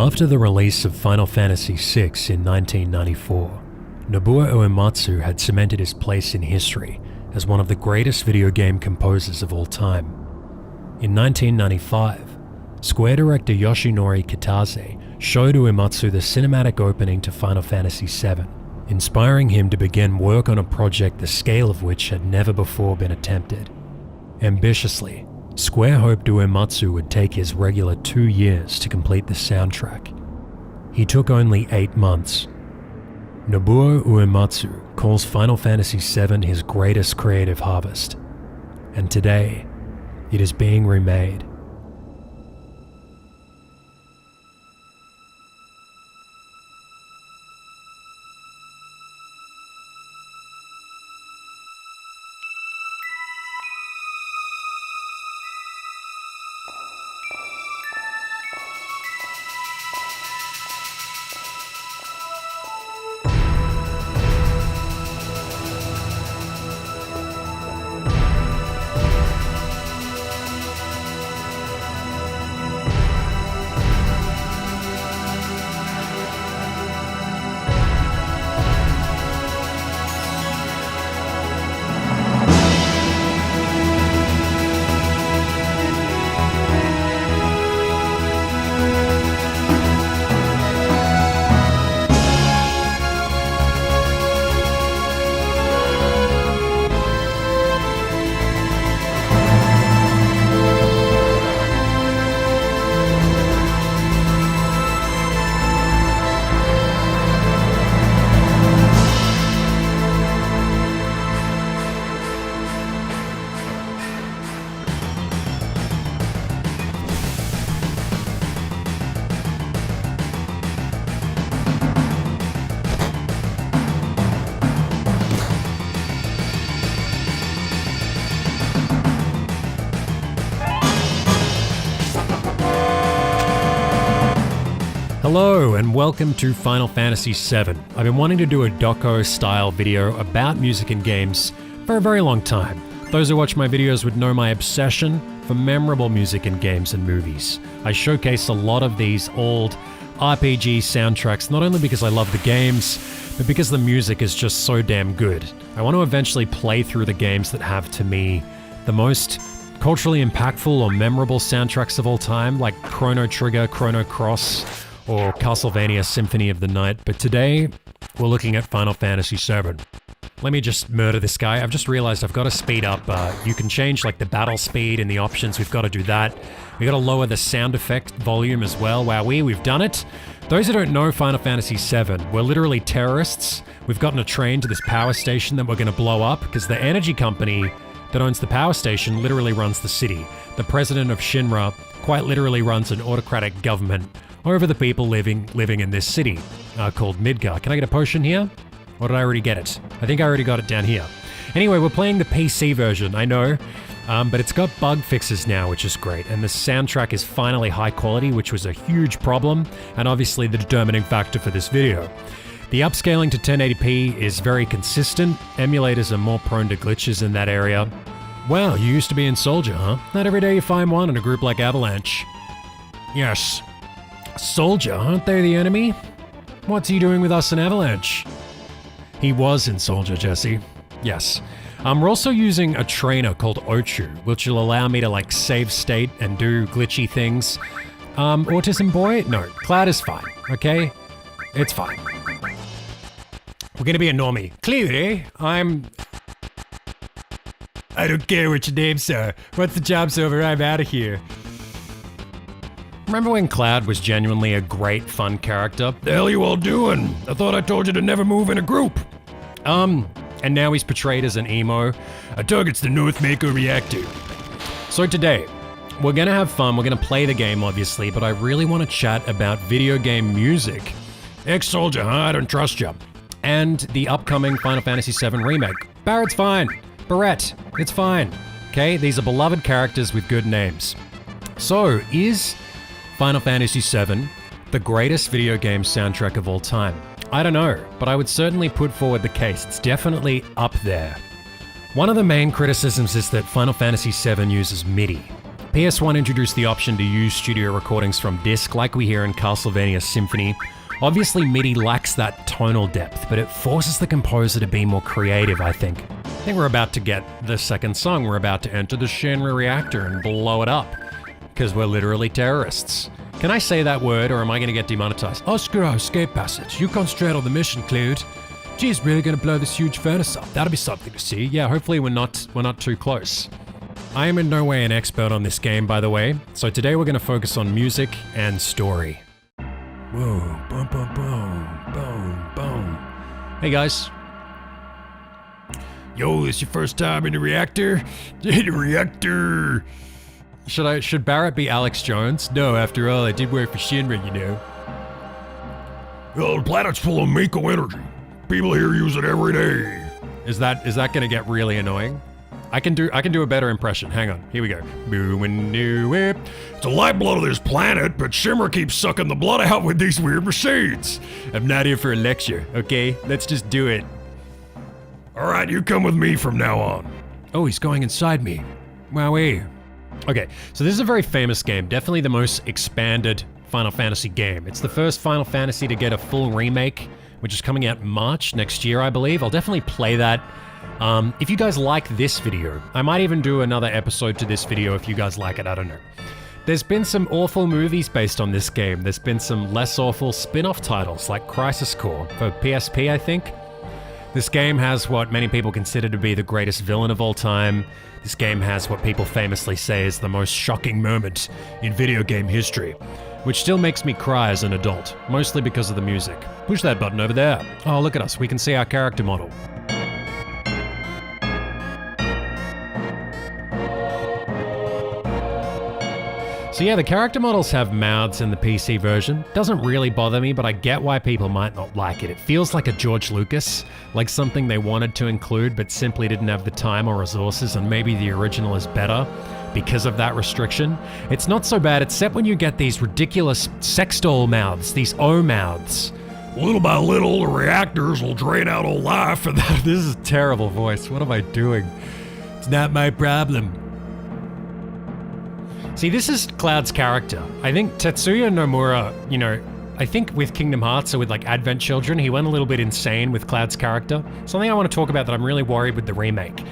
After the release of Final Fantasy VI in 1994, Nobuo Uematsu had cemented his place in history as one of the greatest video game composers of all time. In 1995, Square director Yoshinori Kitase showed Uematsu the cinematic opening to Final Fantasy VII, inspiring him to begin work on a project the scale of which had never before been attempted. Ambitiously, Square hoped Uematsu would take his regular 2 years to complete the soundtrack. He took only 8 months. Nobuo Uematsu calls Final Fantasy VII his greatest creative harvest, and today, it is being remade. Hello and welcome to Final Fantasy VII. I've been wanting to do a doco-style video about music and games for a very long time. Those who watch my videos would know my obsession for memorable music in games and movies. I showcase a lot of these old RPG soundtracks, not only because I love the games, but because the music is just so damn good. I want to eventually play through the games that have, to me, the most culturally impactful or memorable soundtracks of all time, like Chrono Trigger, Chrono Cross, or Castlevania Symphony of the Night, but today we're looking at Final Fantasy VII. Let me just murder this guy. I've just realized I've got to speed up. You can change like the battle speed in the options. We've got to do that. We've got to lower the sound effect volume as well. Wowee, we've done it. Those who don't know Final Fantasy VII, we're literally terrorists. We've gotten a train to this power station that we're going to blow up because the energy company that owns the power station literally runs the city. The president of Shinra quite literally runs an autocratic government over the people living in this city, called Midgar. Can I get a potion here? Or did I already get it? I think I already got it down here. Anyway, we're playing the PC version, I know, but it's got bug fixes now, which is great, and the soundtrack is finally high quality, which was a huge problem, and obviously the determining factor for this video. The upscaling to 1080p is very consistent. Emulators are more prone to glitches in that area. Wow, you used to be in Soldier, huh? Not every day you find one in a group like Avalanche. Yes. Soldier, aren't they the enemy? What's he doing with us in Avalanche? He was in Soldier, Jesse. Yes. We're also using a trainer called Ochu, which will allow me to like save state and do glitchy things. Autism boy? No, Cloud is fine, okay? It's fine. We're gonna be a normie. Clearly, I don't care what your name's are. Once the job's over, I'm out of here. Remember when Cloud was genuinely a great, fun character? The hell you all doing? I thought I told you to never move in a group. And now he's portrayed as an emo. A target's the Northmaker reactor. So today, we're gonna have fun, we're gonna play the game obviously, but I really want to chat about video game music. Ex-Soldier, huh? I don't trust you. And the upcoming Final Fantasy VII Remake. Barrett's fine. Barrett, it's fine. Okay, these are beloved characters with good names. So, is Final Fantasy VII the greatest video game soundtrack of all time? I don't know, but I would certainly put forward the case. It's definitely up there. One of the main criticisms is that Final Fantasy VII uses MIDI. PS1 introduced the option to use studio recordings from disc like we hear in Castlevania Symphony. Obviously MIDI lacks that tonal depth, but it forces the composer to be more creative, I think. I think we're about to get the second song. We're about to enter the Shenmue reactor and blow it up. Because we're literally terrorists. Can I say that word or am I gonna get demonetized? Oh, screw our escape passage. You concentrate on the mission, Cloud. Geez, really gonna blow this huge furnace up. That'll be something to see. Yeah, hopefully we're not too close. I am in no way an expert on this game, by the way. So today we're gonna focus on music and story. Whoa, boom, boom, boom, boom, boom. Hey guys. Yo, this your first time in the reactor? The reactor! Should Barrett be Alex Jones? No, after all, I did work for Shinra, you know. Well, the planet's full of Miko energy. People here use it every day. Is that gonna get really annoying? I can do a better impression. Hang on, here we go. Boo-and new whip. It's the lifeblood of this planet, but Shimmer keeps sucking the blood out with these weird machines. I'm not here for a lecture, okay? Let's just do it. Alright, you come with me from now on. Oh, he's going inside me. Wowee. Okay, so this is a very famous game, definitely the most expanded Final Fantasy game. It's the first Final Fantasy to get a full remake, which is coming out March next year, I believe. I'll definitely play that. If you guys like this video, I might even do another episode to this video if you guys like it, I don't know. There's been some awful movies based on this game. There's been some less awful spin-off titles like Crisis Core for PSP, I think. This game has what many people consider to be the greatest villain of all time. This game has what people famously say is the most shocking moment in video game history, which still makes me cry as an adult, mostly because of the music. Push that button over there. Oh, look at us, we can see our character model. So yeah, the character models have mouths in the PC version. Doesn't really bother me, but I get why people might not like it. It feels like a George Lucas, like something they wanted to include but simply didn't have the time or resources, and maybe the original is better because of that restriction. It's not so bad, except when you get these ridiculous sex doll mouths, these O mouths. Little by little, the reactors will drain out all life and This is a terrible voice. What am I doing? It's not my problem. See, this is Cloud's character. I think Tetsuya Nomura, you know, I think with Kingdom Hearts or with like Advent Children, he went a little bit insane with Cloud's character. Something I want to talk about that I'm really worried with the remake.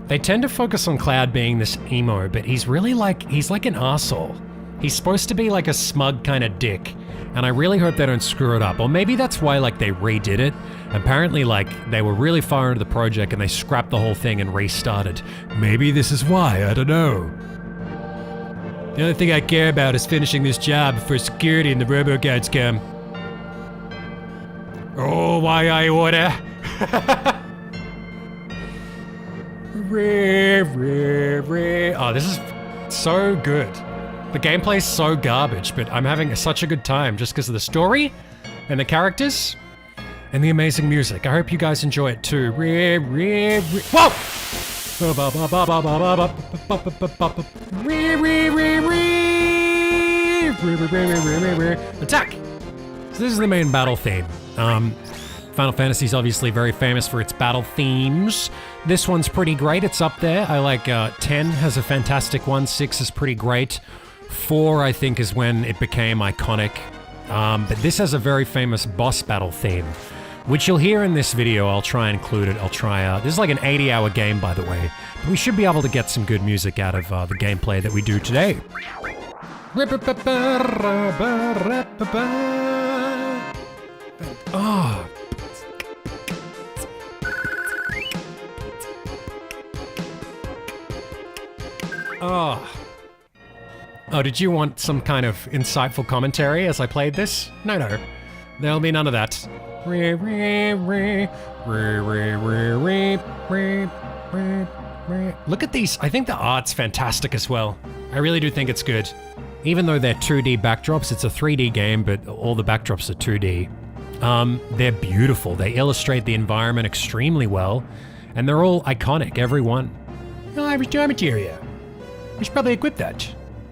They tend to focus on Cloud being this emo, but he's really like, he's like an arsehole. He's supposed to be like a smug kind of dick, and I really hope they don't screw it up. Or maybe that's why like they redid it. Apparently like they were really far into the project and they scrapped the whole thing and restarted. Maybe this is why, I don't know. The only thing I care about is finishing this job before security and the robo-guards come. Oh, why I order? Oh, this is so good. The gameplay's so garbage, but I'm having such a good time just because of the story and the characters and the amazing music. I hope you guys enjoy it too. Whoa! Attack! So this is the main battle theme. Final Fantasy is obviously very famous for its battle themes. This one's pretty great, it's up there. I like 10 has a fantastic one, 6 is pretty great. 4 I think is when it became iconic. But this has a very famous boss battle theme, which you'll hear in this video. I'll try and include it. This is like an 80-hour game, by the way. But we should be able to get some good music out of the gameplay that we do today. Oh. Oh. Oh, did you want some kind of insightful commentary as I played this? No. There'll be none of that. Look at these. I think the art's fantastic as well. I really do think it's good. Even though they're 2D backdrops, it's a 3D game, but all the backdrops are 2D. They're beautiful. They illustrate the environment extremely well, and they're all iconic, every one. Oh, average geometry. We should probably equip that.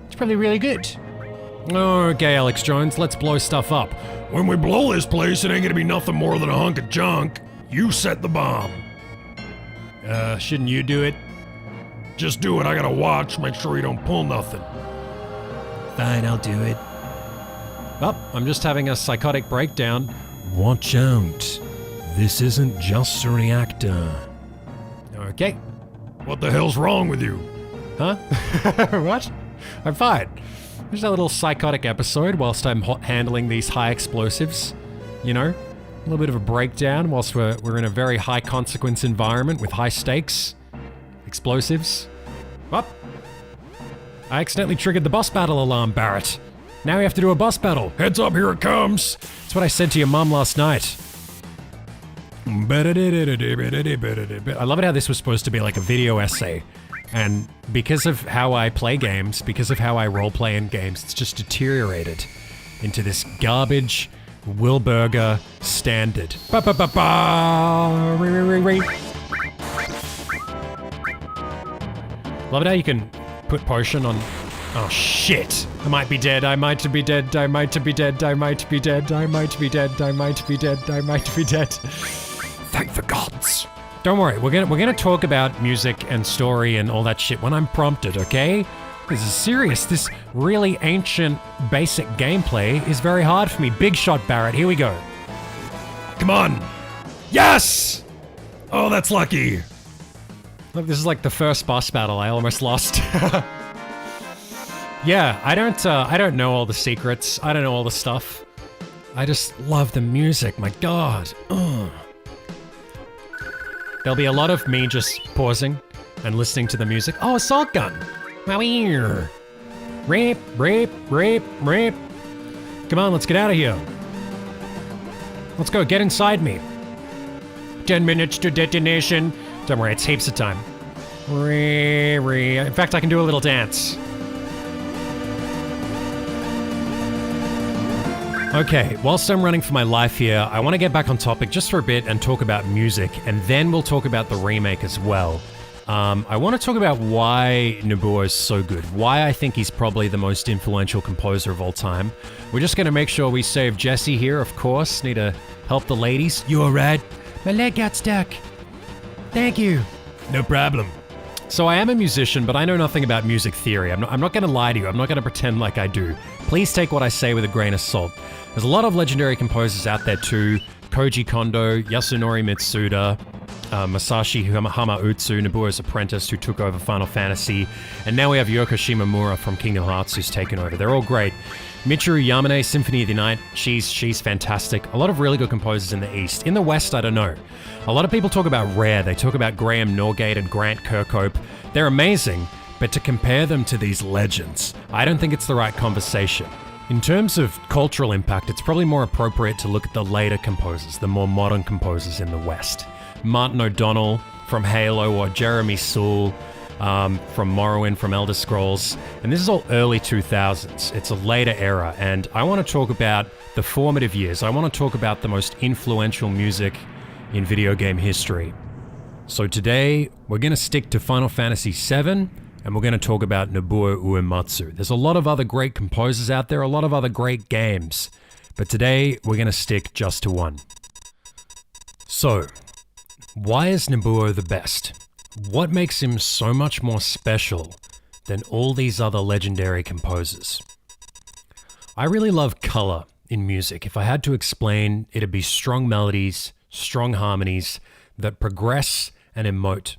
It's probably really good. Okay, Alex Jones, let's blow stuff up. When we blow this place, it ain't gonna be nothing more than a hunk of junk. You set the bomb. Shouldn't you do it? Just do it, I gotta watch, make sure you don't pull nothing. Fine, I'll do it. Oh, I'm just having a psychotic breakdown. Watch out. This isn't just a reactor. Okay. What the hell's wrong with you? Huh? What? I'm fine. Just a little psychotic episode whilst I'm handling these high explosives. You know? A little bit of a breakdown whilst we're in a very high consequence environment with high stakes. Explosives. Up. I accidentally triggered the boss battle alarm, Barrett. Now we have to do a boss battle. Heads up, here it comes. That's what I said to your mum last night. I love it how this was supposed to be like a video essay. And because of how I play games, because of how I roleplay in games, it's just deteriorated into this garbage Wilburgur standard. Love it how you can put potion on... Oh shit! I might be dead, I might be dead, I might be dead, I might be dead, I might be dead, I might be dead, I might be dead. Thank the gods. Don't worry, we're gonna talk about music and story and all that shit when I'm prompted, okay? This is serious. This really ancient, basic gameplay is very hard for me. Big shot, Barrett. Here we go. Come on. Yes! Oh, that's lucky. Look, this is like the first boss battle. I almost lost. Yeah, I don't know all the secrets. I don't know all the stuff. I just love the music. My God. Ugh. There'll be a lot of me just pausing and listening to the music. Oh, assault gun. Wow, here. Rape, rape, rape, rape. Come on, let's get out of here. Let's go, get inside me. 10 minutes to detonation. Don't worry, it's heaps of time. In fact, I can do a little dance. Okay, whilst I'm running for my life here, I want to get back on topic just for a bit and talk about music, and then we'll talk about the remake as well. I want to talk about why Nobuo is so good, why I think he's probably the most influential composer of all time. We're just going to make sure we save Jesse here, of course. Need to help the ladies. You alright? My leg got stuck. Thank you. No problem. So I am a musician, but I know nothing about music theory. I'm not going to lie to you. I'm not going to pretend like I do. Please take what I say with a grain of salt. There's a lot of legendary composers out there too. Koji Kondo, Yasunori Mitsuda, Masashi Hamautsu, Nobuo's apprentice who took over Final Fantasy, and now we have Yoko Shimomura from Kingdom Hearts who's taken over. They're all great. Michiru Yamane, Symphony of the Night, she's fantastic. A lot of really good composers in the East. In the West, I don't know. A lot of people talk about Rare. They talk about Graham Norgate and Grant Kirkhope. They're amazing, but to compare them to these legends, I don't think it's the right conversation. In terms of cultural impact, it's probably more appropriate to look at the later composers, the more modern composers in the West. Martin O'Donnell from Halo, or Jeremy Soule from Morrowind, from Elder Scrolls. And this is all early 2000s. It's a later era, and I want to talk about the formative years. I want to talk about the most influential music in video game history. So today, we're going to stick to Final Fantasy VII, and we're going to talk about Nobuo Uematsu. There's a lot of other great composers out there, a lot of other great games, but today we're going to stick just to one. So, why is Nobuo the best? What makes him so much more special than all these other legendary composers? I really love color in music. If I had to explain, it'd be strong melodies, strong harmonies that progress and emote.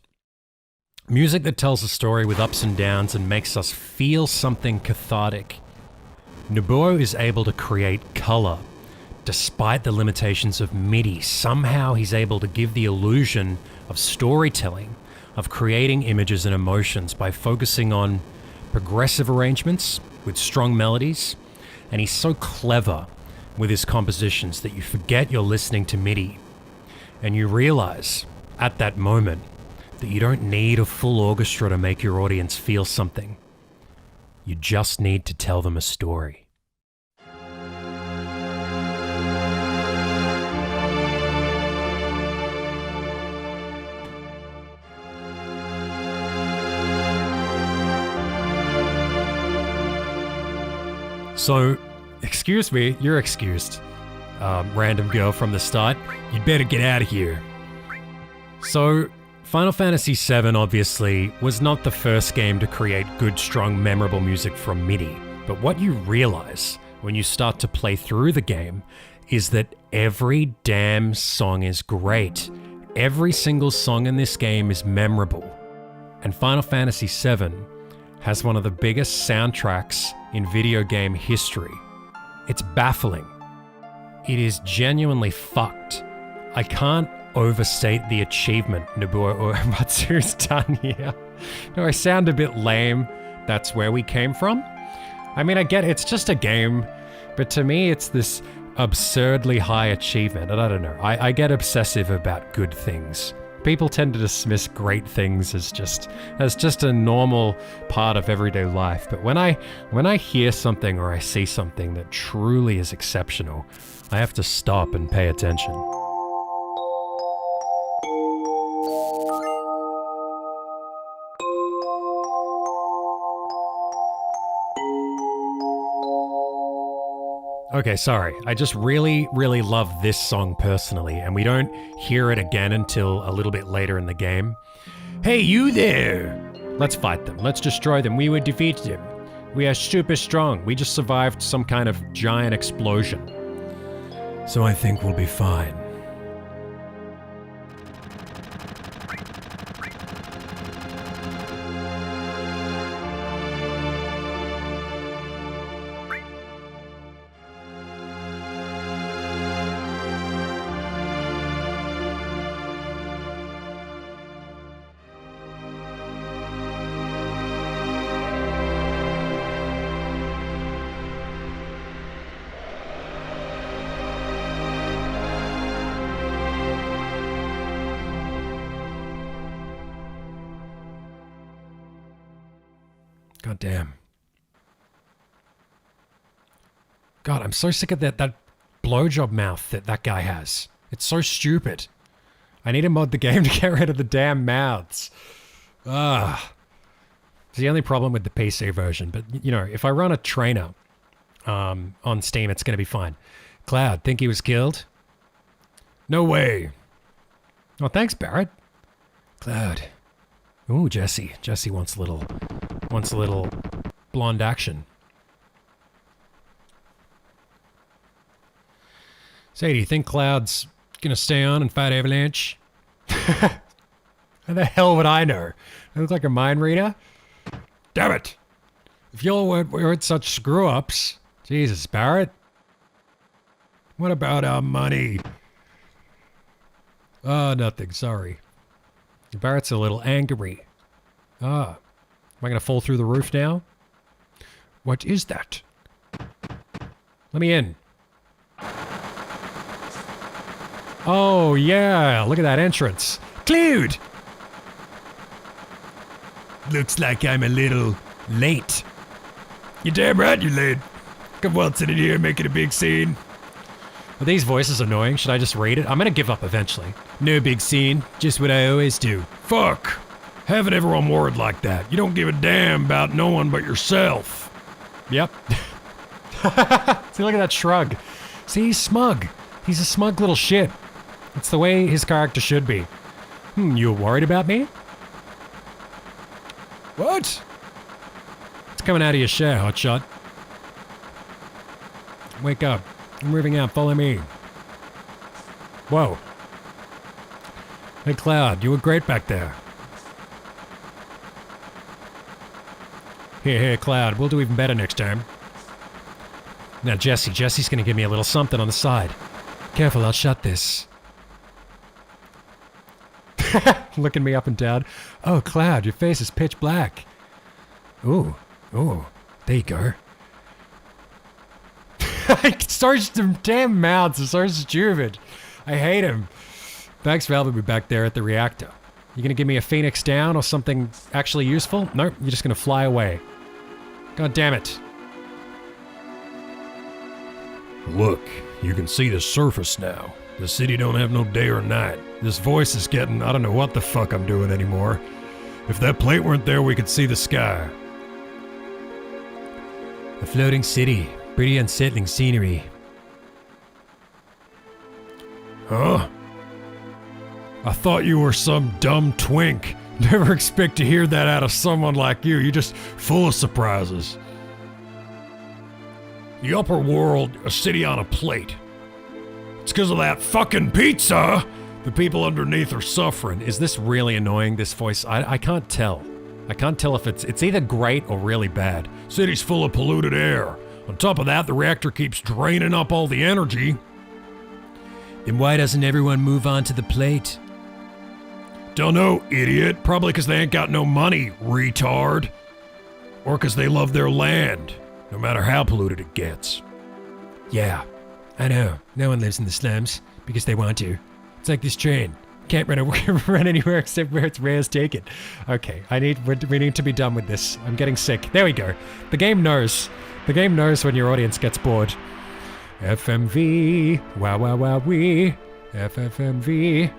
Music that tells a story with ups and downs and makes us feel something cathartic. Nobuo is able to create color. Despite the limitations of MIDI, somehow he's able to give the illusion of storytelling, of creating images and emotions by focusing on progressive arrangements with strong melodies, and he's so clever with his compositions that you forget you're listening to MIDI, and you realize at that moment that you don't need a full orchestra to make your audience feel something. You just need to tell them a story. So, excuse me, you're excused. Random girl from the start. You'd better get out of here. So, Final Fantasy VII obviously was not the first game to create good, strong, memorable music from MIDI, but what you realize when you start to play through the game is that every damn song is great. Every single song in this game is memorable. And Final Fantasy VII has one of the biggest soundtracks in video game history. It's baffling. It is genuinely fucked. I can't overstate the achievement Nobuo Uematsu's done here. No, I sound a bit lame. That's where we came from. I mean, I get it's just a game, but to me it's this absurdly high achievement, and I don't know. I get obsessive about good things. People tend to dismiss great things as just a normal part of everyday life. But when I hear something or I see something that truly is exceptional, I have to stop and pay attention. Okay, sorry. I just really, really love this song personally, and we don't hear it again until a little bit later in the game. Hey, you there! Let's fight them. Let's destroy them. We would defeat them. We are super strong. We just survived some kind of giant explosion. So I think we'll be fine. God damn. God, I'm so sick of that blowjob mouth that guy has. It's so stupid. I need to mod the game to get rid of the damn mouths. It's the only problem with the PC version, but you know, if I run a trainer on Steam, it's gonna be fine. Cloud, think he was killed? No way. Oh, thanks, Barrett. Cloud. Ooh, Jesse. Jesse wants a little blonde action. Say, do you think Cloud's gonna stay on and fight Avalanche? How the hell would I know? I look like a mind reader? Damn it! If y'all weren't such screw-ups. Jesus, Barrett. What about our money? Oh, nothing, sorry. Barrett's a little angry. Am I gonna fall through the roof now? What is that? Let me in. Oh, yeah, look at that entrance. Cloud! Looks like I'm a little late. You're damn right you're late. Come waltzing in here making a big scene. Are these voices annoying? Should I just read it? I'm gonna give up eventually. No big scene, just what I always do. Fuck! Having everyone word like that. You don't give a damn about no one but yourself. Yep. See, look at that shrug. See, he's smug. He's a smug little shit. It's the way his character should be. You worried about me? What? It's coming out of your share, hotshot. Wake up. I'm moving out. Follow me. Whoa. Hey, Cloud, you were great back there. Here, Cloud, we'll do even better next time. Now, Jesse's gonna give me a little something on the side. Careful, I'll shut this. Looking me up and down. Oh, Cloud, your face is pitch black. Ooh, there you go. Starts the damn mouths are so stupid. I hate him. Thanks for helping me back there at the reactor. You gonna give me a phoenix down or something actually useful? Nope, you're just gonna fly away. God damn it. Look, you can see the surface now. The city don't have no day or night. This voice is getting, I don't know what the fuck I'm doing anymore. If that plate weren't there, we could see the sky. A floating city. Pretty unsettling scenery. Huh? I thought you were some dumb twink. Never expect to hear that out of someone like you. You're just full of surprises. The upper world, a city on a plate. It's because of that fucking pizza. The people underneath are suffering. Is this really annoying, this voice? I can't tell. I can't tell if it's either great or really bad. City's full of polluted air. On top of that, the reactor keeps draining up all the energy. Then why doesn't everyone move on to the plate? Don't know, idiot. Probably because they ain't got no money, retard. Or because they love their land, no matter how polluted it gets. Yeah, I know. No one lives in the slums because they want to. It's like this train. Can't run anywhere except where its rails take it. Okay, we need to be done with this. I'm getting sick. There we go. The game knows. The game knows when your audience gets bored. FMV. Wow, wow, wow, wee. FFMV.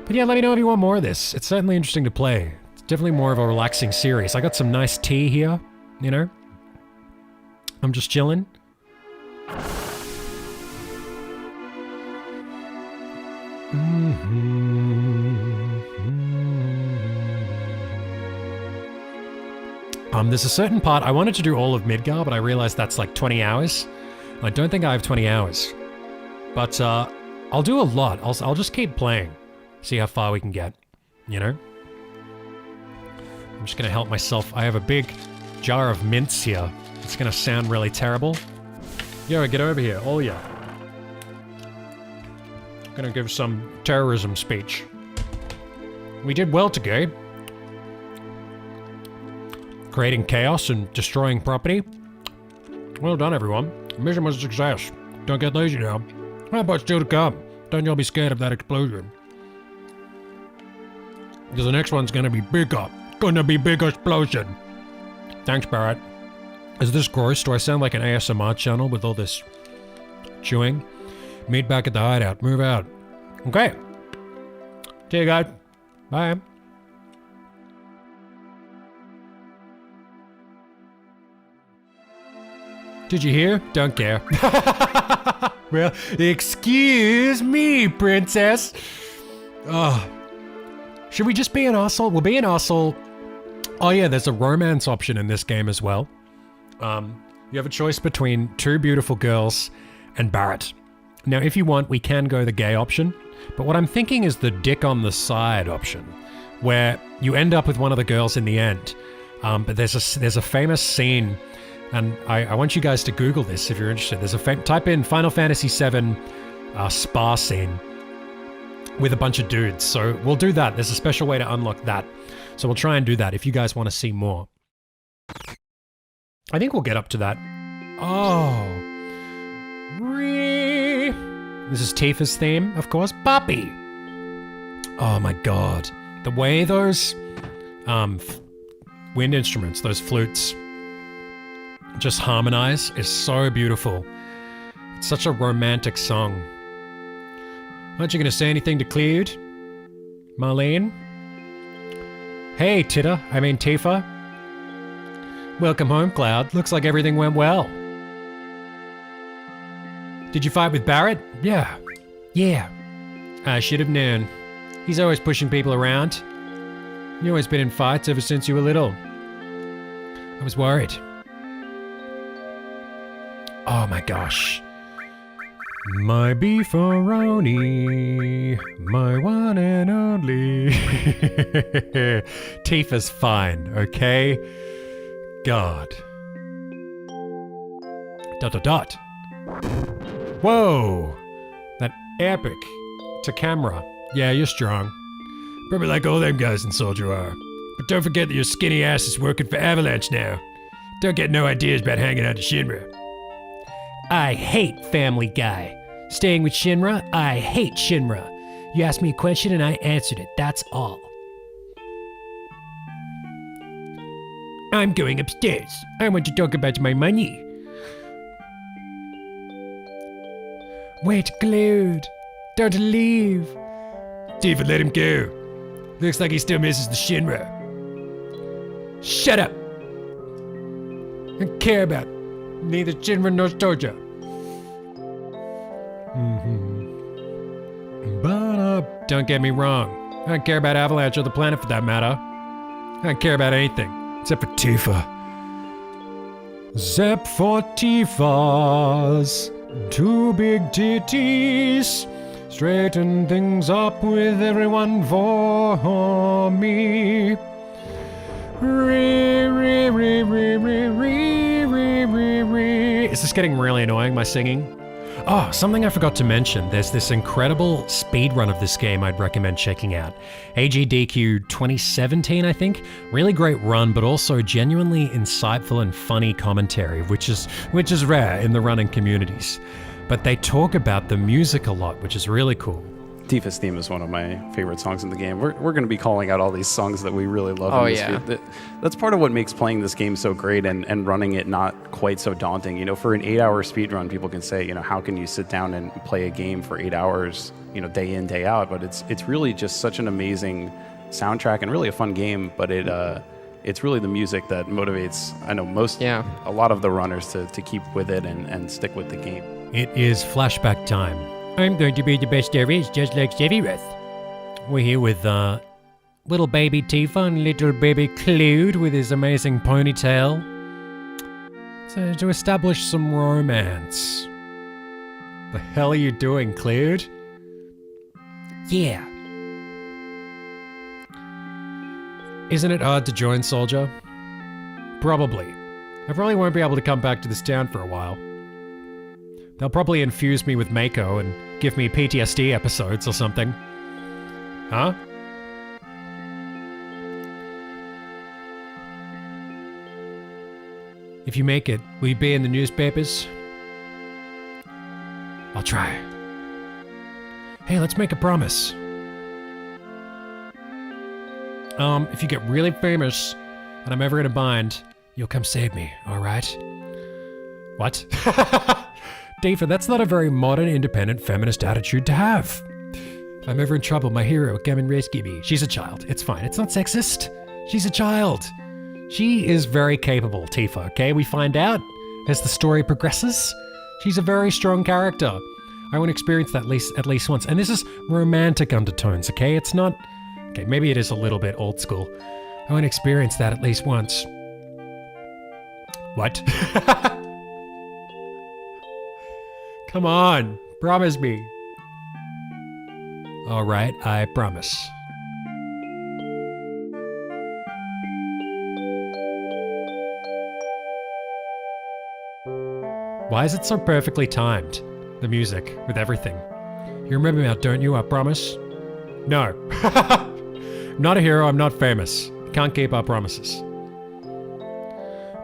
But yeah, let me know if you want more of this. It's certainly interesting to play. It's definitely more of a relaxing series. I got some nice tea here, you know? I'm just chilling. There's a certain part, I wanted to do all of Midgar, but I realized that's like 20 hours. I don't think I have 20 hours. But I'll do a lot. I'll just keep playing. See how far we can get, you know? I'm just gonna help myself. I have a big jar of mints here. It's gonna sound really terrible. Yo, get over here, all ya. I'm gonna give some terrorism speech. We did well today. Creating chaos and destroying property. Well done, everyone. Mission was a success. Don't get lazy now. How about still to come? Don't y'all be scared of that explosion. Because the next one's gonna be bigger. Gonna be big explosion. Thanks, Barrett. Is this gross? Do I sound like an ASMR channel with all this chewing? Meet back at the hideout. Move out. Okay. See you guys. Bye. Did you hear? Don't care. Well, excuse me, princess. Should we just be an arsehole? We'll be an arsehole. Oh yeah, there's a romance option in this game as well. You have a choice between two beautiful girls and Barrett. Now, if you want, we can go the gay option. But what I'm thinking is the dick on the side option, where you end up with one of the girls in the end. But there's a famous scene. And I want you guys to Google this if you're interested. There's a type in Final Fantasy VII spa scene with a bunch of dudes. So we'll do that. There's a special way to unlock that. So we'll try and do that if you guys want to see more. I think we'll get up to that. Oh. This is Tifa's theme, of course. Poppy. Oh my god. The way those wind instruments, those flutes, just harmonize is so beautiful. It's such a romantic song. Aren't you gonna say anything to Cleod? Marlene? Hey, Tifa. Welcome home, Cloud. Looks like everything went well. Did you fight with Barrett? Yeah. I should have known. He's always pushing people around. You've always been in fights ever since you were little. I was worried. Oh my gosh. My beefaroni, my one and only. Tifa's fine, okay? God. ... Whoa! That epic to camera. Yeah, you're strong. Probably like all them guys in Soldier are. But don't forget that your skinny ass is working for Avalanche now. Don't get no ideas about hanging out to Shinra. I hate Family Guy. Staying with Shinra, I hate Shinra. You asked me a question and I answered it, that's all. I'm going upstairs. I want to talk about my money. Wait, Cloud. Don't leave. Tifa, let him go. Looks like he still misses the Shinra. Shut up. I don't care about neither Shinra nor Soja. But don't get me wrong. I don't care about Avalanche or the planet for that matter. I don't care about anything, except for Tifa. Zep for Tifa's 2 big titties. Straighten things up with everyone for me. Is this getting really annoying, my singing? Oh, something I forgot to mention. There's this incredible speedrun of this game I'd recommend checking out. AGDQ 2017, I think. Really great run, but also genuinely insightful and funny commentary, which is rare in the running communities. But they talk about the music a lot, which is really cool. Tifa's theme is one of my favorite songs in the game. We're going to be calling out all these songs that we really love. Oh, in this yeah. That's part of what makes playing this game so great and running it not quite so daunting. You know, for an 8-hour speed run, people can say, you know, how can you sit down and play a game for 8 hours, you know, day in, day out? But it's really just such an amazing soundtrack and really a fun game. But it's really the music that motivates, I know, a lot of the runners to keep with it and stick with the game. It is flashback time. I'm going to be the best there is, just like Sephiroth. We're here with little baby Tifa and little baby Cloud with his amazing ponytail. So to establish some romance. The hell are you doing, Cloud? Yeah. Isn't it hard to join, soldier? Probably. I probably won't be able to come back to this town for a while. They'll probably infuse me with Mako and give me PTSD episodes or something. Huh? If you make it, will you be in the newspapers? I'll try. Hey, let's make a promise. If you get really famous and I'm ever in a bind, you'll come save me, alright? What? Tifa, that's not a very modern, independent, feminist attitude to have. If I'm ever in trouble, my hero will come and rescue me. She's a child. It's fine. It's not sexist. She's a child. She is very capable, Tifa, okay? We find out as the story progresses. She's a very strong character. I want to experience that at least once. And this is romantic undertones, okay? It's not... Okay, maybe it is a little bit old school. I want to experience that at least once. What? Come on, promise me. All right, I promise. Why is it so perfectly timed? The music, with everything. You remember me now, don't you? I promise? No. I'm not a hero, I'm not famous. Can't keep our promises.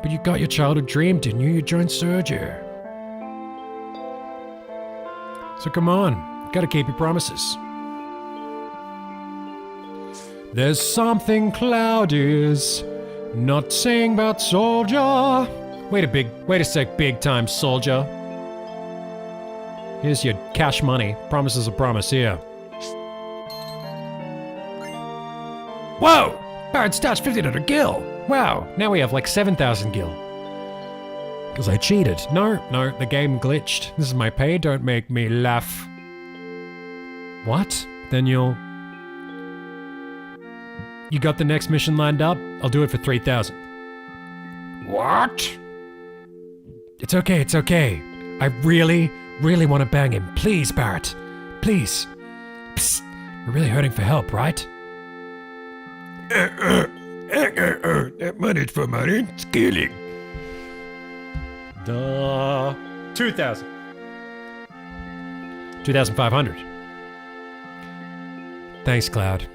But you got your childhood dream, didn't you? You joined Sergio. So come on, gotta keep your promises. There's something Cloud is not saying about soldier. Wait a sec, big time soldier. Here's your cash money. Promise is a promise here. Whoa! Barrett stats 1500 gil. Wow, now we have like 7,000 gil. Because I cheated. No, the game glitched. This is my pay, don't make me laugh. What? Then you got the next mission lined up? I'll do it for 3,000. What? It's okay. I really want to bang him. Please, Barrett. Please. Psst. We're really hurting for help, right? Money's for money. It's killing. 2,000. 2,500. Thanks, Cloud.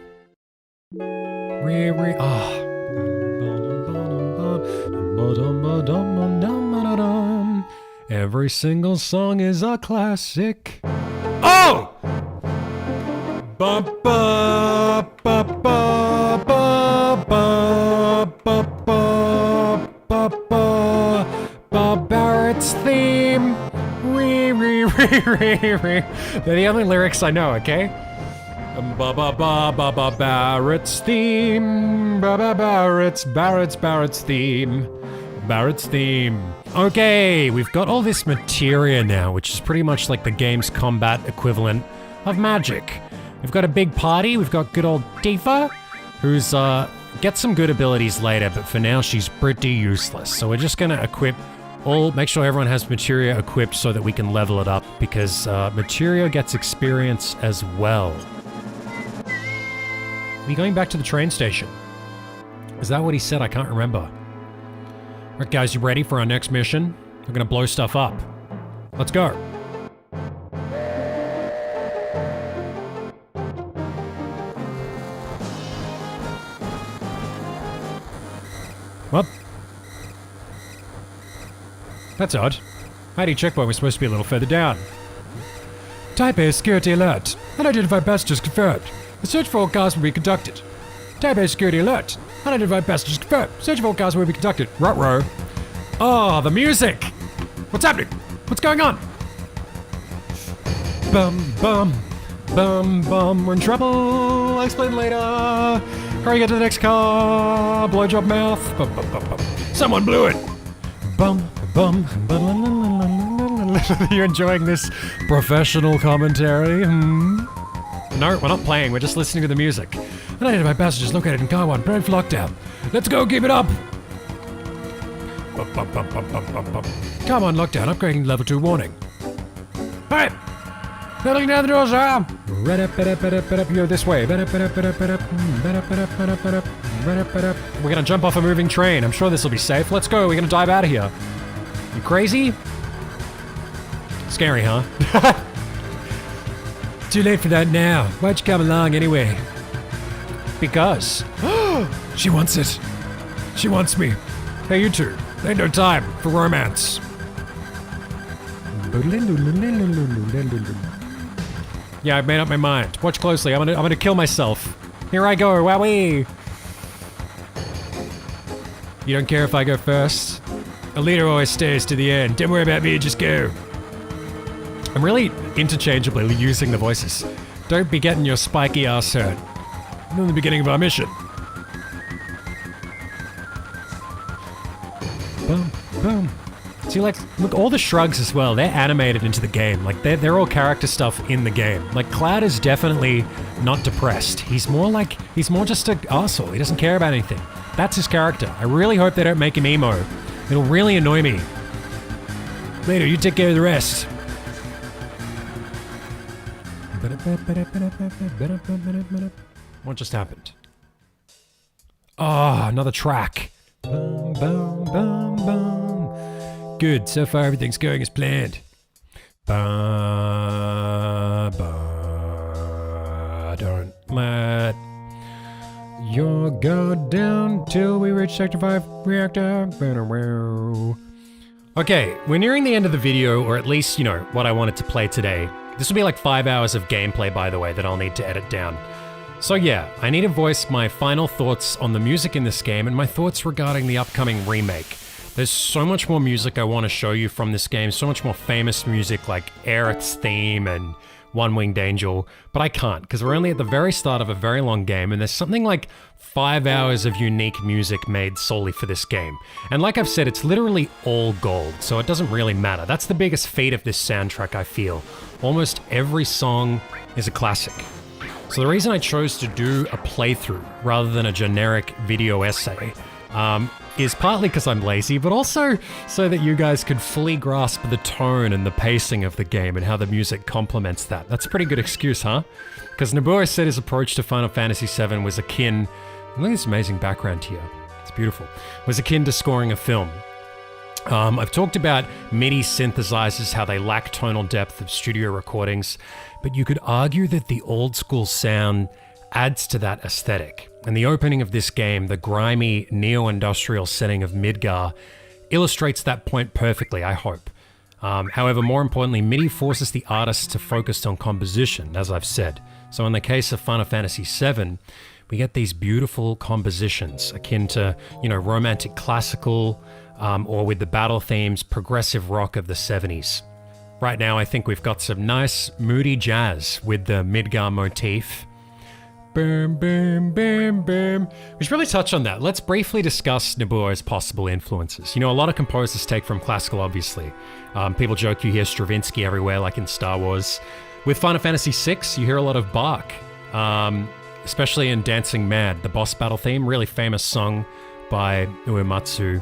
Every single song is a classic. Oh! Ba ba ba ba ba ba ba ba ba ba Barrett's theme. They're the only lyrics I know, okay? Ba ba ba ba ba Barrett's theme. Ba ba Barrett's theme. Barrett's theme. Okay, we've got all this materia now, which is pretty much like the game's combat equivalent of magic. We've got a big party. We've got good old Tifa, who's gets some good abilities later, but for now she's pretty useless. So we're just gonna make sure everyone has materia equipped so that we can level it up, because materia gets experience as well. Are we going back to the train station? Is that what he said? I can't remember. Alright guys, you ready for our next mission? We're gonna blow stuff up. Let's go. What? That's odd. ID checkpoint was supposed to be a little further down. Type A security alert. Unidentified passengers confirmed. A search for all cars will be conducted. Type A security alert. Unidentified passengers confirmed. Search for all cars will be conducted. Ruh-roh. Oh, the music! What's happening? What's going on? Bum, bum. Bum, bum. We're in trouble. I'll explain later. Hurry, get to the next car. Blowjob mouth. Bum, bum, bum, bum. Someone blew it. Bum, bum, bum. You're enjoying this professional commentary? No, we're not playing. We're just listening to the music. Unidentified passengers located in car 1. Brave lockdown. Let's go, keep it up. Bum, bum, bum, bum, bum, bum, bum. Car 1 lockdown. Upgrading level 2 warning. Hey! They're looking down the door, sir! Go this way. We're gonna jump off a moving train. I'm sure this will be safe. Let's go. We're gonna dive out of here. You crazy? Scary, huh? Too late for that now. Why'd you come along anyway? Because. She wants it. She wants me. Hey, you two. Ain't no time for romance. Yeah, I've made up my mind. Watch closely. I'm gonna kill myself. Here I go. Wowee. You don't care if I go first? A leader always stays to the end. Don't worry about me. Just go. I'm really interchangeably using the voices. Don't be getting your spiky ass hurt. In the beginning of our mission. Boom, boom. See, like, look, all the shrugs as well, they're animated into the game. Like, they're all character stuff in the game. Like, Cloud is definitely not depressed. He's more just an arsehole. He doesn't care about anything. That's his character. I really hope they don't make him emo. It'll really annoy me. Later, you take care of the rest. What just happened? Oh, another track. Boom, boom, boom, boom. Good, so far everything's going as planned. Don't let your guard down till we reach Sector 5 reactor. Okay, we're nearing the end of the video, or at least, you know, what I wanted to play today. This will be like 5 hours of gameplay, by the way, that I'll need to edit down. So yeah, I need to voice my final thoughts on the music in this game and my thoughts regarding the upcoming remake. There's so much more music I want to show you from this game, so much more famous music like Aerith's theme and One Winged Angel, but I can't, because we're only at the very start of a very long game, and there's something like 5 hours of unique music made solely for this game. And like I've said, it's literally all gold, so it doesn't really matter. That's the biggest feat of this soundtrack, I feel. Almost every song is a classic. So the reason I chose to do a playthrough rather than a generic video essay is partly because I'm lazy, but also so that you guys could fully grasp the tone and the pacing of the game and how the music complements that. That's a pretty good excuse, huh? Because Nobuo said his approach to Final Fantasy VII was akin... Look at this amazing background here. It's beautiful. Was akin to scoring a film. I've talked about MIDI synthesizers, how they lack tonal depth of studio recordings, but you could argue that the old school sound adds to that aesthetic. And the opening of this game, the grimy neo-industrial setting of Midgar, illustrates that point perfectly, I hope. However, more importantly, MIDI forces the artist to focus on composition, as I've said. So in the case of Final Fantasy VII, we get these beautiful compositions akin to, you know, romantic classical, or with the battle themes, progressive rock of the 70s. Right now, I think we've got some nice, moody jazz with the Midgar motif. Boom, boom, boom, boom. We should really touch on that. Let's briefly discuss Nobuo's possible influences. You know, a lot of composers take from classical, obviously. People joke you hear Stravinsky everywhere, like in Star Wars. With Final Fantasy VI, you hear a lot of Bach. especially in Dancing Mad, the boss battle theme, really famous song by Uematsu.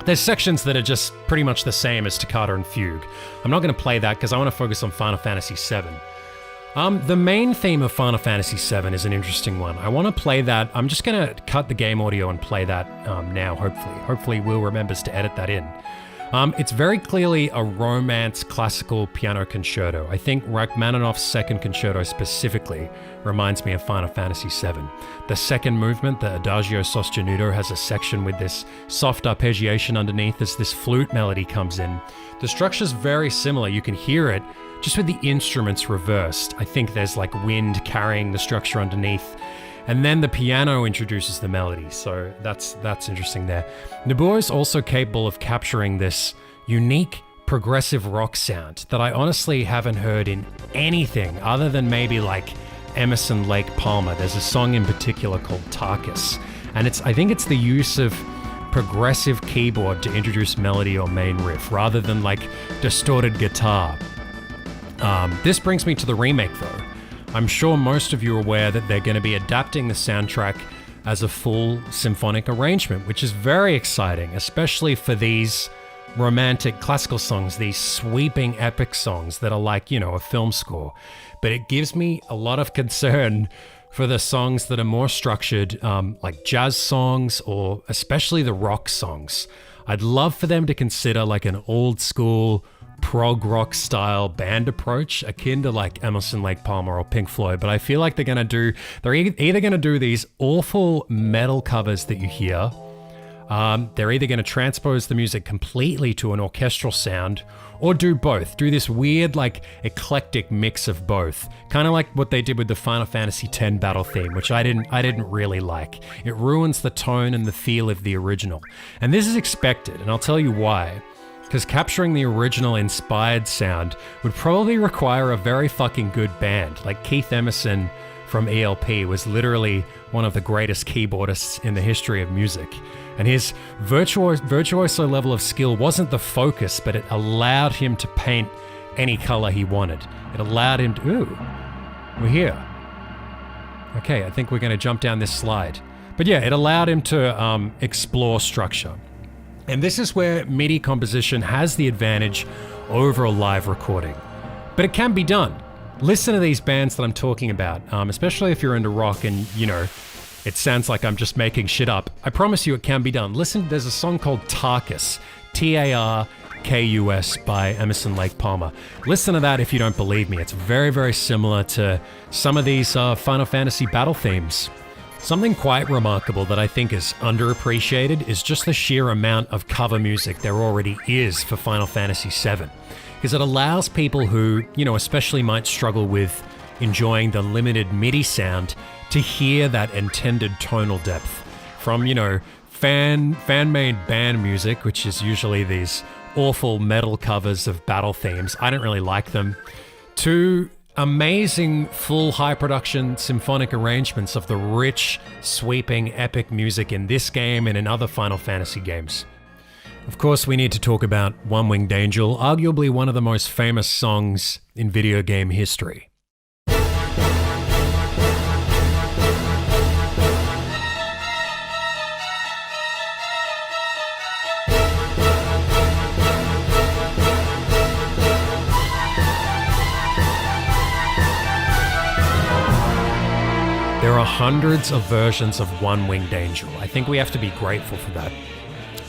There's sections that are just pretty much the same as Toccata and Fugue. I'm not going to play that because I want to focus on Final Fantasy VII. The main theme of Final Fantasy VII is an interesting one. I want to play that. I'm just going to cut the game audio and play that now, hopefully. Hopefully Will remembers to edit that in. It's very clearly a Romance classical piano concerto. I think Rachmaninoff's second concerto specifically reminds me of Final Fantasy VII. The second movement, the Adagio sostenuto, has a section with this soft arpeggiation underneath as this flute melody comes in. The structure's very similar. You can hear it just with the instruments reversed. I think there's like wind carrying the structure underneath. And then the piano introduces the melody, so that's interesting there. Nobuo is also capable of capturing this unique progressive rock sound that I honestly haven't heard in anything other than maybe like Emerson, Lake Palmer. There's a song in particular called Tarkus, and I think it's the use of progressive keyboard to introduce melody or main riff rather than like distorted guitar. This brings me to the remake though. I'm sure most of you are aware that they're going to be adapting the soundtrack as a full symphonic arrangement, which is very exciting, especially for these romantic classical songs, these sweeping epic songs that are like, you know, a film score. But it gives me a lot of concern for the songs that are more structured, like jazz songs or especially the rock songs. I'd love for them to consider like an old school prog rock style band approach akin to like Emerson, Lake Palmer or Pink Floyd, but I feel like they're either going to do these awful metal covers that you hear. They're either going to transpose the music completely to an orchestral sound or do both. Do this weird like eclectic mix of both. Kind of like what they did with the Final Fantasy X battle theme, which I didn't really like. It ruins the tone and the feel of the original. And this is expected, and I'll tell you why. Because capturing the original inspired sound would probably require a very fucking good band. Like Keith Emerson from ELP was literally one of the greatest keyboardists in the history of music. And his virtuoso level of skill wasn't the focus, but it allowed him to paint any color he wanted. It allowed him to... Ooh, we're here. Okay, I think we're going to jump down this slide. But yeah, it allowed him to explore structure. And this is where MIDI composition has the advantage over a live recording. But it can be done. Listen to these bands that I'm talking about, especially if you're into rock and, you know, it sounds like I'm just making shit up. I promise you it can be done. Listen, there's a song called Tarkus, Tarkus by Emerson, Lake Palmer. Listen to that if you don't believe me. It's very, very similar to some of these Final Fantasy battle themes. Something quite remarkable that I think is underappreciated is just the sheer amount of cover music there already is for Final Fantasy VII. Because it allows people who, you know, especially might struggle with enjoying the limited MIDI sound to hear that intended tonal depth. From, you know, fan-made band music, which is usually these awful metal covers of battle themes. I don't really like them. To amazing full high production symphonic arrangements of the rich, sweeping, epic music in this game and in other Final Fantasy games. Of course, we need to talk about One Winged Angel, arguably one of the most famous songs in video game history. There are hundreds of versions of One Winged Angel. I think we have to be grateful for that.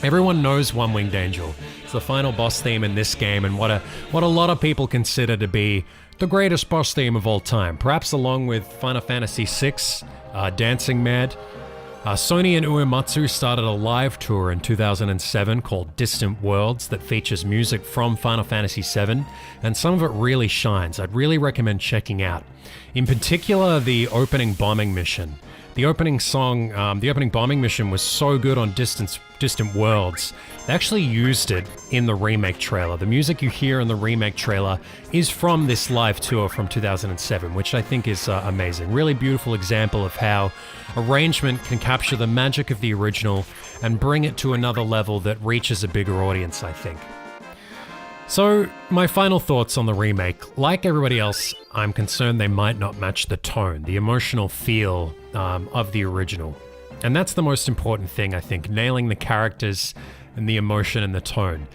Everyone knows One Winged Angel. It's the final boss theme in this game and what a lot of people consider to be the greatest boss theme of all time. Perhaps along with Final Fantasy VI, Dancing Mad. Sony and Uematsu started a live tour in 2007 called Distant Worlds that features music from Final Fantasy VII, and some of it really shines. I'd really recommend checking out. In particular, the opening bombing mission. The opening song, the opening bombing mission was so good on Distant Worlds, they actually used it in the remake trailer. The music you hear in the remake trailer is from this live tour from 2007, which I think is amazing. Really beautiful example of how arrangement can capture the magic of the original and bring it to another level that reaches a bigger audience, I think. So, my final thoughts on the remake. Like everybody else, I'm concerned they might not match the tone, the emotional feel of the original. And that's the most important thing, I think, nailing the characters and the emotion and the tone.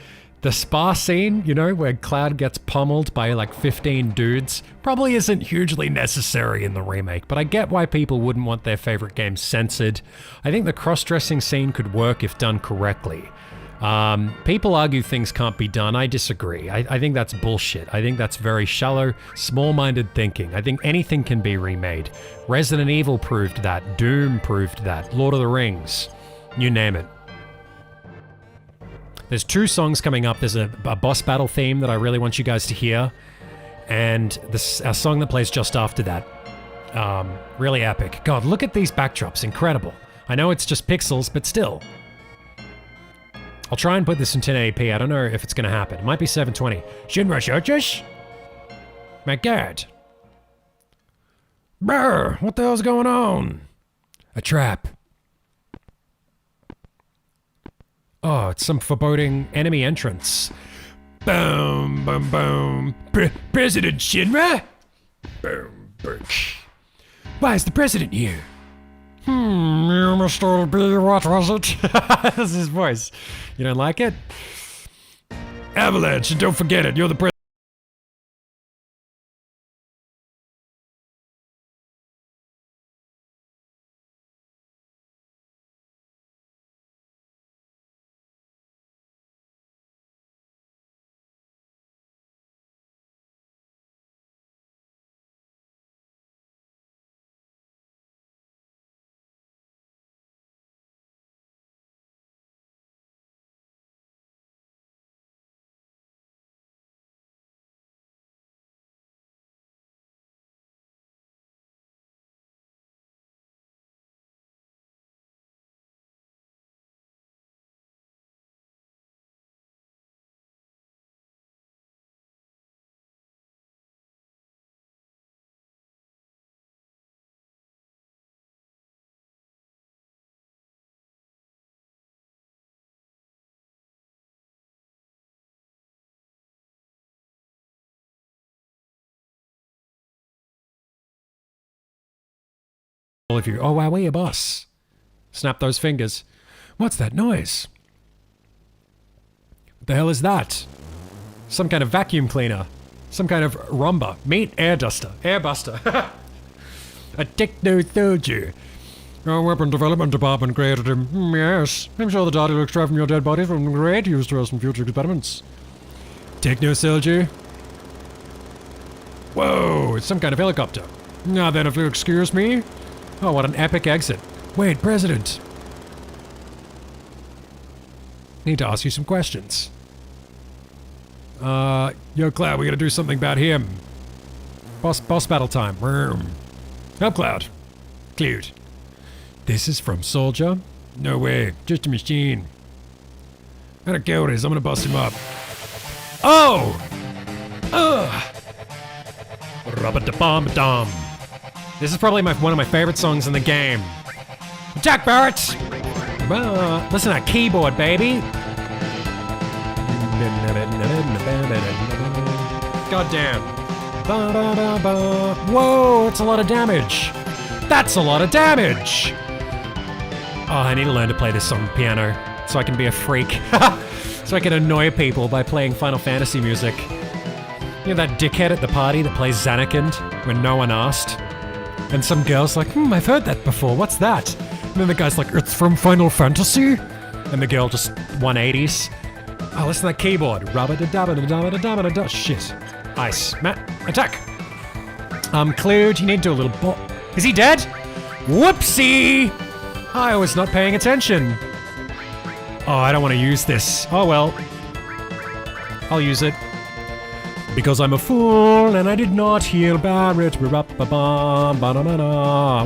The spa scene, you know, where Cloud gets pummeled by like 15 dudes, probably isn't hugely necessary in the remake, but I get why people wouldn't want their favorite game censored. I think the cross-dressing scene could work if done correctly. People argue things can't be done. I disagree. I think that's bullshit. I think that's very shallow, small-minded thinking. I think anything can be remade. Resident Evil proved that. Doom proved that. Lord of the Rings. You name it. There's 2 songs coming up. There's a boss battle theme that I really want you guys to hear. And a song that plays just after that. Really epic. God, look at these backdrops. Incredible. I know it's just pixels, but still. I'll try and put this in 1080p. I don't know if it's going to happen. It might be 720. Shinra Shojish? My God. Brr, what the hell's going on? A trap. Oh, it's some foreboding enemy entrance. Boom, boom, boom. President Shinra? Boom, boom. Why is the president here? You Mr. B, what was it? That's his voice. You don't like it? Avalanche, and don't forget it, you're the president. If you, oh wow, we're your boss. Snap those fingers. What's that noise? What the hell is that? Some kind of vacuum cleaner. Some kind of rumba. Meet air duster. Airbuster. A techno-soldier. Our weapon development department created him. Yes. I'm sure the data looks from your dead body from great use to us in future experiments. Techno-soldier? Whoa, it's some kind of helicopter. Now then, if you'll excuse me. Oh, what an epic exit. Wait, President. Need to ask you some questions. Yo, Cloud, we gotta do something about him. Boss battle time. Up, Cloud. Cleared. This is from Soldier? No way, just a machine. I don't care what it is, I'm gonna bust him up. Oh! Ugh! Rubba-da-bum-dum. This is probably one of my favorite songs in the game. Attack, Barrett! Listen to that keyboard, baby! God damn. Whoa, it's a lot of damage. That's a lot of damage! Oh, I need to learn to play this on piano so I can be a freak. So I can annoy people by playing Final Fantasy music. You know that dickhead at the party that plays Zanarkand when no one asked? And some girl's like, I've heard that before, what's that? And then the guy's like, it's from Final Fantasy? And the girl just 180s. Oh, listen to that keyboard. Rubba-da-dabba-da-dabba-da-dabba-da-da. Shit. Ice. Matt, attack! Cloud, you need to do a little Is he dead? Whoopsie! I was not paying attention. Oh, I don't want to use this. Oh well. I'll use it. Because I'm a fool and I did not heal Barrett.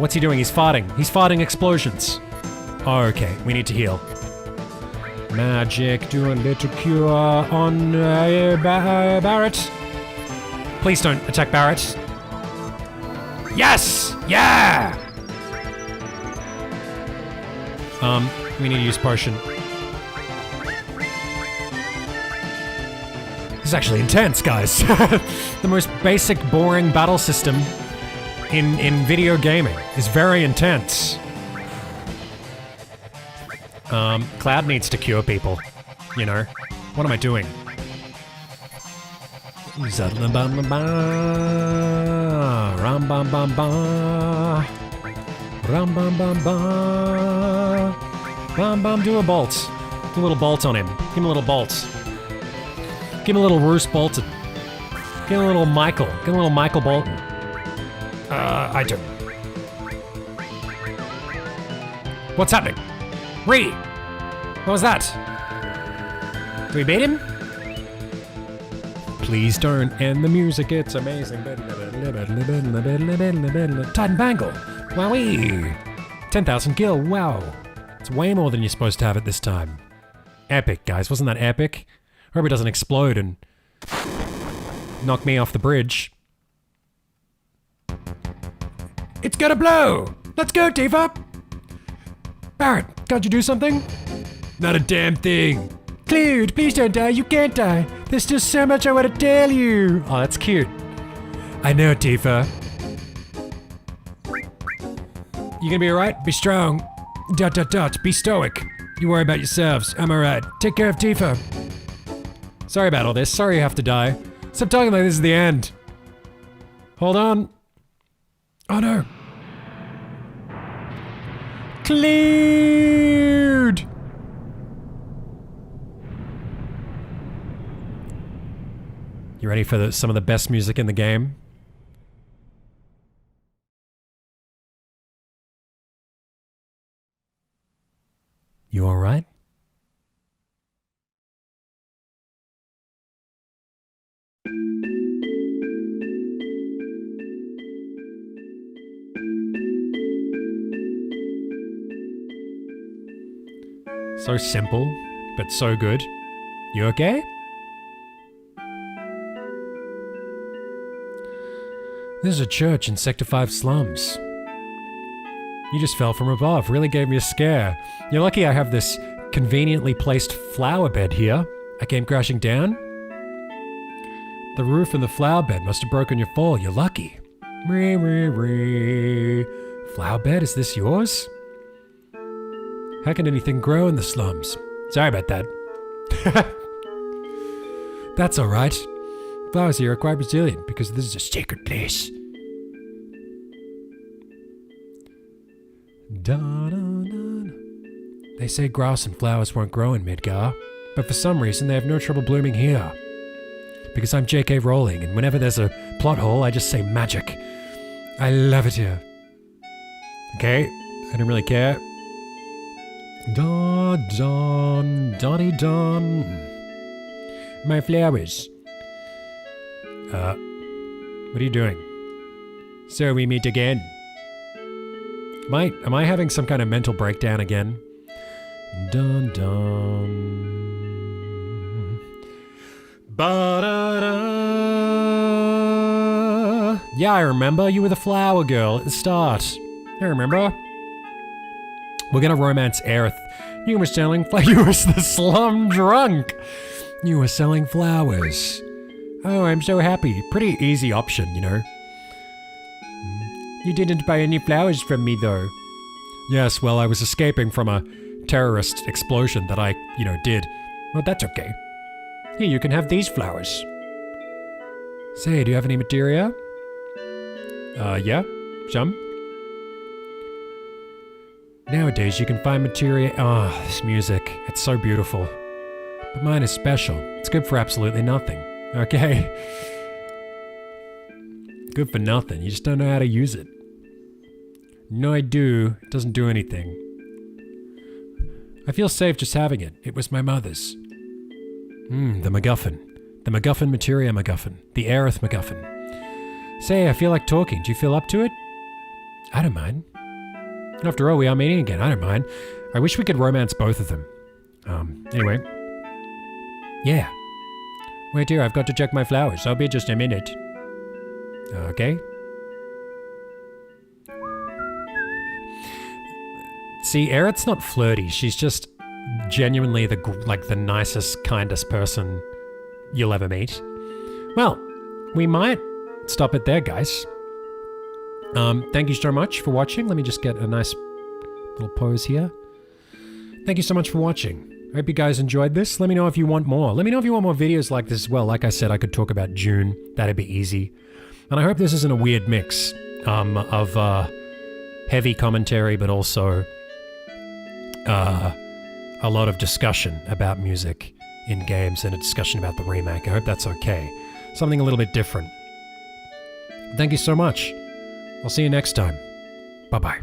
What's he doing? He's farting. He's farting explosions. Okay, we need to heal. Magic, do a little cure on Barrett. Please don't attack Barrett. Yes! Yeah! We need to use potion. This is actually intense, guys. The most basic, boring battle system in video gaming is very intense. Cloud needs to cure people, you know. What am I doing? Do a bolt. Do a little bolt on him. Give him a little bolt. Give him a little Roos Bolton. Give him a little Michael. Give him a little Michael Bolton. I do. What's happening? Ree! What was that? Do we beat him? Please don't end the music, it's amazing. Titan Bangle! Wowee! 10,000 gil, wow. It's way more than you're supposed to have at this time. Epic, guys, wasn't that epic? Hope it doesn't explode and knock me off the bridge. It's gonna blow! Let's go, Tifa! Barret, can't you do something? Not a damn thing. Cloud, please don't die, you can't die. There's still so much I want to tell you. Oh, that's cute. I know, Tifa. You gonna be alright? Be strong. ... Be stoic. You worry about yourselves. I'm alright. Take care of Tifa. Sorry about all this. Sorry you have to die. Stop talking like this is the end. Hold on. Oh no. Cleared! You ready for some of the best music in the game? You alright? So simple, but so good. You okay? This is a church in Sector 5 slums. You just fell from above, really gave me a scare. You're lucky I have this conveniently placed flower bed here. I came crashing down. The roof and the flower bed must have broken your fall, you're lucky. Flower bed, is this yours? How can anything grow in the slums? Sorry about that. That's alright. Flowers here are quite resilient because this is a sacred place. They say grass and flowers won't grow in Midgar, but for some reason they have no trouble blooming here. Because I'm J.K. Rowling, and whenever there's a plot hole, I just say magic. I love it here. Okay, I don't really care. Donny. My flowers. What are you doing? So we meet again. Am I having some kind of mental breakdown again? Dun dun. Ba-da-da. Yeah, I remember. You were the flower girl at the start. I remember. We're gonna romance Aerith. You were selling flowers. You was the slum drunk. You were selling flowers. Oh, I'm so happy. Pretty easy option, you know. You didn't buy any flowers from me, though. Yes, well, I was escaping from a terrorist explosion that I, did. Well, that's okay. Here, you can have these flowers. Say, do you have any materia? Yeah? Some? Nowadays, you can find materia... Oh, this music. It's so beautiful. But mine is special. It's good for absolutely nothing. Okay? Good for nothing. You just don't know how to use it. No, I do. It doesn't do anything. I feel safe just having it. It was my mother's. The MacGuffin. The MacGuffin materia MacGuffin. The Aerith MacGuffin. Say, I feel like talking. Do you feel up to it? I don't mind. After all, we are meeting again. I don't mind. I wish we could romance both of them. Anyway. Yeah. Wait here, I've got to check my flowers. I'll be just a minute. Okay. See, Aerith's not flirty. She's just genuinely the nicest, kindest person you'll ever meet. Well, we might stop it there, guys. Thank you so much for watching. Let me just get a nice little pose here. Thank you so much for watching. I hope you guys enjoyed this. Let me know if you want more. Let me know if you want more videos like this as well. Like I said, I could talk about June. That'd be easy. And I hope this isn't a weird mix of heavy commentary, but also a lot of discussion about music in games and a discussion about the remake. I hope that's okay. Something a little bit different. Thank you so much. I'll see you next time. Bye-bye.